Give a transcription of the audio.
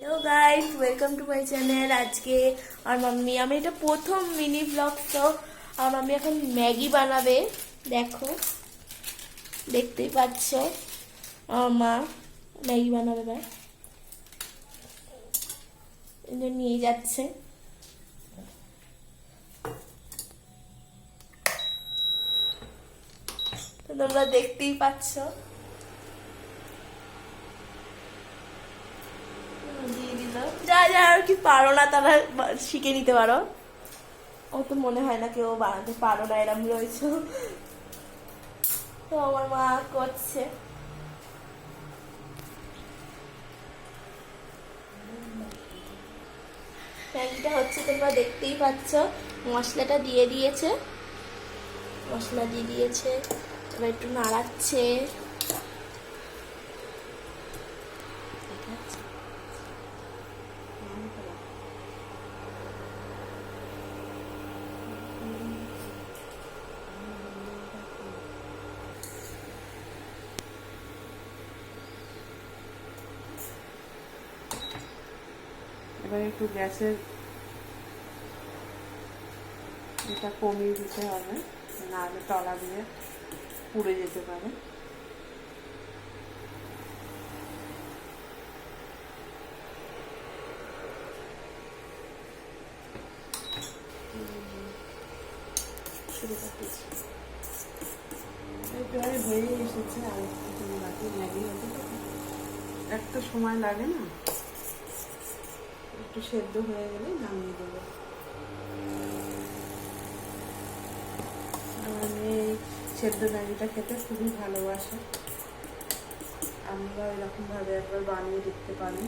Hello guys, welcome to my channel. আজকে আর mummy আমি এটা প্রথম মিনি ব্লগ, তো আর মাম্মি এখন ম্যাগি বানাবে। দেখো, দেখতেই পাচ্ছ আমার মা ম্যাগি বানাবে। ভাই এটা নিয়ে যাচ্ছে। তো তোমরা দেখতেই পাচ্ছ। যা যা আর কি পারো না তারা শিখে নিতে পারো। ও তো মনে হয় না কেউ বানাতে পারো না, এরম রয়েছে। তো আমার মা করছে। ম্যাগিটা হচ্ছে, তোমরা দেখতেই পাচ্ছ। মশলাটা দিয়ে দিয়েছে, মশলা দিয়ে দিয়েছে, এবার একটু নাড়াচ্ছে। এবার একটু গ্যাসের এটা কমিয়ে দিতে হবে, নাহলে তলা দিয়ে পুড়ে যেতে পারে। প্রায় হয়ে এসেছে, আর একটু বাকি ম্যাগি হতে একটা সময় লাগে না, একটু সেদ্ধ হয়ে গেলে নামিয়ে দেবো। আমি সেদ্ধ ম্যাগিটা খেতে খুবই ভালোবাসি। আমরা এরকমভাবে একবার বানিয়ে দেখতে পারি।